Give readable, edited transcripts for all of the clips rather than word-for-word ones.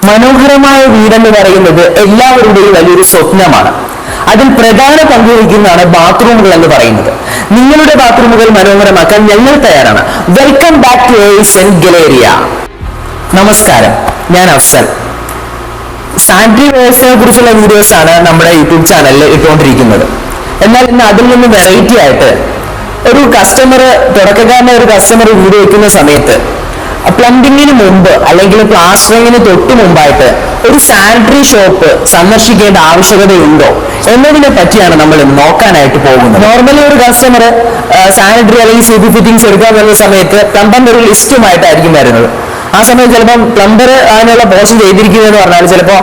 മനോഹരമായ വീടെന്ന് പറയുന്നത് എല്ലാവരുടെയും വലിയൊരു സ്വപ്നമാണ്. അതിൽ പ്രധാന പങ്കുവഹിക്കുന്നതാണ് ബാത്റൂമുകൾ എന്ന് പറയുന്നത്. നിങ്ങളുടെ ബാത്റൂമുകൾ മനോഹരമാക്കാൻ ഞങ്ങൾ തയ്യാറാണ്. Welcome back to Aisan Galleria. നമസ്കാരം, ഞാൻ അഫ്സൽ. സാനിറ്ററി വെയർസിനെ കുറിച്ചുള്ള വീഡിയോസ് ആണ് നമ്മുടെ യൂട്യൂബ് ചാനലിൽ ഇട്ടുകൊണ്ടിരിക്കുന്നത്. എന്നാൽ ഇന്ന് അതിൽ നിന്ന് വെറൈറ്റി ആയിട്ട് ഒരു തുടക്കക്കാരനെ ഒരു കസ്റ്റമർ വീഡിയോ വെക്കുന്ന സമയത്ത് പ്ലംബിങ്ങിന് മുമ്പ് അല്ലെങ്കിൽ പ്ലാസ്റ്ററിങ്ങിന് തൊട്ട് മുമ്പായിട്ട് ഒരു സാനിറ്ററി ഷോപ്പ് സന്ദർശിക്കേണ്ട ആവശ്യകതയുണ്ടോ എന്നതിനെ പറ്റിയാണ് നമ്മൾ നോക്കാനായിട്ട് പോകുന്നത്. നോർമലി ഒരു കസ്റ്റമർ സാനിറ്ററി അല്ലെങ്കിൽ CP ഫിറ്റിംഗ്സ് എടുക്കാൻ വരുന്ന സമയത്ത് പ്ലംബറിന്റെ ഒരു ലിസ്റ്റുമായിട്ടായിരിക്കും വരുന്നത്. ആ സമയത്ത് ചിലപ്പോൾ പ്ലംബർ അതിനുള്ള പോർഷൻ ചെയ്തിരിക്കുന്നതെന്ന് പറഞ്ഞാൽ ചിലപ്പോൾ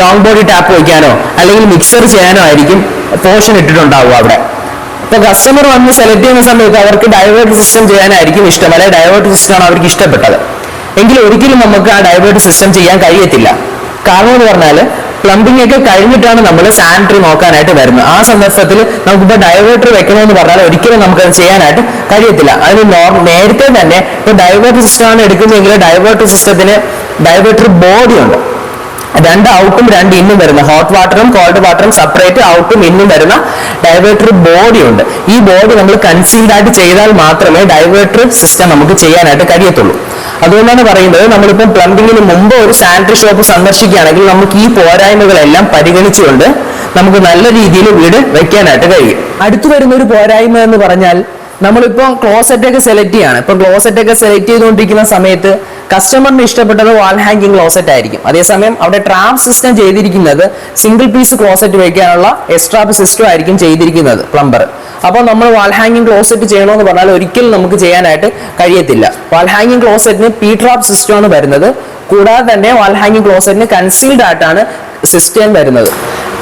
ലോങ് ബോഡി ടാപ്പ് വയ്ക്കാനോ അല്ലെങ്കിൽ മിക്സർ ചെയ്യാനോ ആയിരിക്കും പോർഷൻ ഇട്ടിട്ടുണ്ടാവുക അവിടെ. ഇപ്പൊ കസ്റ്റമർ വന്ന് സെലക്ട് ചെയ്യുന്ന സമയത്ത് അവർക്ക് ഡൈവേർട്ട് സിസ്റ്റം ചെയ്യാനായിരിക്കും ഇഷ്ടം, അല്ലെങ്കിൽ ഡൈവേർട്ട് സിസ്റ്റമാണ് അവർക്ക് ഇഷ്ടപ്പെട്ടത്. എങ്കിൽ ഒരിക്കലും നമുക്ക് ആ ഡൈവേർട്ട് സിസ്റ്റം ചെയ്യാൻ കഴിയത്തില്ല. കാരണം എന്ന് പറഞ്ഞാൽ പ്ലംബിംഗ് ഒക്കെ കഴിഞ്ഞിട്ടാണ് നമ്മൾ സാനിറ്ററി നോക്കാനായിട്ട് വരുന്നത്. ആ സന്ദർഭത്തിൽ നമുക്കിപ്പോൾ ഡൈവേർട്ടർ വെക്കണമെന്ന് പറഞ്ഞാൽ ഒരിക്കലും നമുക്കത് ചെയ്യാനായിട്ട് കഴിയത്തില്ല. അതിന് നേരത്തെ തന്നെ ഇപ്പൊ ഡൈവേർട്ട് സിസ്റ്റമാണ് എടുക്കുന്നതെങ്കിൽ ഡൈവേർട്ട് സിസ്റ്റത്തിന് ഡൈവേർട്ടർ ബോഡി ഉണ്ട്. രണ്ട് ഔട്ടും രണ്ട് ഇന്നും വരുന്ന ഹോട്ട് വാട്ടറും കോൾഡ് വാട്ടറും സെപ്പറേറ്റ് ഔട്ടും ഇന്നും വരുന്ന ഡൈവേർട്ടർ ബോഡി ഉണ്ട്. ഈ ബോഡി നമ്മൾ കൺസീൽഡ് ആയിട്ട് ചെയ്താൽ മാത്രമേ ഡൈവേർട്ടർ സിസ്റ്റം നമുക്ക് ചെയ്യാനായിട്ട് കഴിയത്തുള്ളൂ. അതുകൊണ്ടാണ് പറയുന്നത് നമ്മളിപ്പം പ്ലംബിങ്ങിന് മുമ്പ് ഒരു സാനിറ്ററി ഷോപ്പ് സന്ദർശിക്കുകയാണെങ്കിൽ നമുക്ക് ഈ പോരായ്മകളെല്ലാം പരിഗണിച്ചുകൊണ്ട് നമുക്ക് നല്ല രീതിയിൽ വീട് വെക്കാനായിട്ട് കഴിയും. അടുത്തു വരുന്ന ഒരു പോരായ്മ എന്ന് പറഞ്ഞാൽ നമ്മളിപ്പോ ക്ലോസറ്റ് ഒക്കെ സെലക്ട് ചെയ്യാണ്. ഇപ്പൊ ക്ലോസറ്റ് ഒക്കെ സെലക്ട് ചെയ്തുകൊണ്ടിരിക്കുന്ന സമയത്ത് കസ്റ്റമറിന് ഇഷ്ടപ്പെട്ടത് വാൾ ഹാങ്ങിങ് ക്ലോസറ്റ് ആയിരിക്കും. അതേസമയം അവിടെ ട്രാപ്പ് സിസ്റ്റം ചെയ്തിരിക്കുന്നത് സിംഗിൾ പീസ് ക്ലോസറ്റ് വെക്കാനുള്ള എക്സ്ട്രാപ്പ് സിസ്റ്റം ആയിരിക്കും ചെയ്തിരിക്കുന്നത് പ്ലംബർ. അപ്പോൾ നമ്മൾ വാൾ ഹാങ്ങിങ് ക്ലോസറ്റ് ചെയ്യണമെന്ന് പറഞ്ഞാൽ ഒരിക്കലും നമുക്ക് ചെയ്യാനായിട്ട് കഴിയത്തില്ല. വാൾ ഹാങ്ങിങ് ക്ലോസറ്റിന് പി ട്രാപ്പ് സിസ്റ്റമാണ് വരുന്നത്. കൂടാതെ തന്നെ വാൾ ഹാങ്ങിങ് ക്ലോസറ്റിന് കൺസീൽഡ് ആയിട്ടാണ് സിസ്റ്റം വരുന്നത്.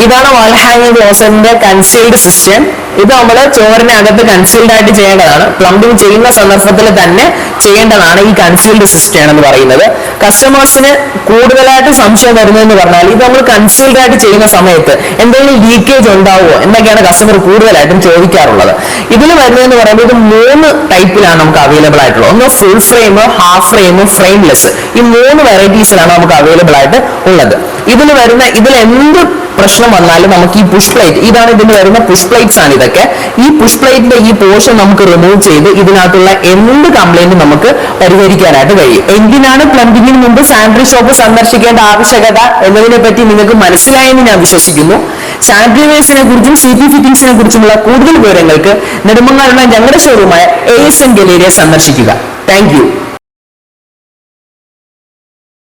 ഇതാണ് വാൾ ഹാങ്ങിങ് ക്ലോസറ്റിന്റെ കൺസീൽഡ് സിസ്റ്റം. ഇത് നമ്മൾ ചോറിനകത്ത് കൺസീൽഡ് ആയിട്ട് ചെയ്യേണ്ടതാണ്. പ്ലംബിംഗ് ചെയ്യുന്ന സന്ദർഭത്തിൽ തന്നെ ചെയ്യേണ്ടതാണ് ഈ കൺസീൽഡ് സിസ്റ്റം എന്ന് പറയുന്നത്. കസ്റ്റമേഴ്സിന് കൂടുതലായിട്ട് സംശയം വരുന്നതെന്ന് പറഞ്ഞാൽ ഇത് നമ്മൾ കൺസീൽഡ് ആയിട്ട് ചെയ്യുന്ന സമയത്ത് എന്തെങ്കിലും ലീക്കേജ് ഉണ്ടാവുമോ എന്നൊക്കെയാണ് കസ്റ്റമർ കൂടുതലായിട്ടും ചോദിക്കാറുള്ളത്. ഇതിൽ വരുന്നതെന്ന് പറയുമ്പോൾ ഇത് 3 ടൈപ്പിലാണ് നമുക്ക് അവൈലബിൾ ആയിട്ടുള്ളത്. ഒന്ന് full frame, half frame, frameless. ഈ 3 വെറൈറ്റീസിലാണ് നമുക്ക് അവൈലബിൾ ആയിട്ട് ഉള്ളത്. ഇതിൽ എന്ത് പ്രശ്നം വന്നാലും നമുക്ക് ഈ പുഷ് പ്ലേറ്റ്, ഇതാണ് ഇതിന് വരുന്ന പുഷ് പ്ലേറ്റ്സ് ആണ് ഇതൊക്കെ. ഈ പുഷ് പ്ലേറ്റിന്റെ ഈ പോർഷൻ നമുക്ക് റിമൂവ് ചെയ്ത് ഇതിനകത്തുള്ള എന്ത് കംപ്ലൈന്റും നമുക്ക് പരിഹരിക്കാനായിട്ട് കഴിയും. എന്തിനാണ് പ്ലംബിങ്ങിന് മുമ്പ് സാനിറ്ററി ഷോപ്പ് സന്ദർശിക്കേണ്ട ആവശ്യകത എന്നതിനെ പറ്റി നിങ്ങൾക്ക് മനസ്സിലായെന്ന് ഞാൻ വിശ്വസിക്കുന്നു. സാനിറ്ററി വെയർസിനെ കുറിച്ചും CP ഫിറ്റിംഗ്സിനെ കുറിച്ചുമുള്ള കൂടുതൽ വിവരങ്ങൾക്ക് നെടുമങ്ങാടുള്ള ഞങ്ങളുടെ ഷോറൂമായ എയ്സൻ ഗലേറിയ സന്ദർശിക്കുക. Thank you.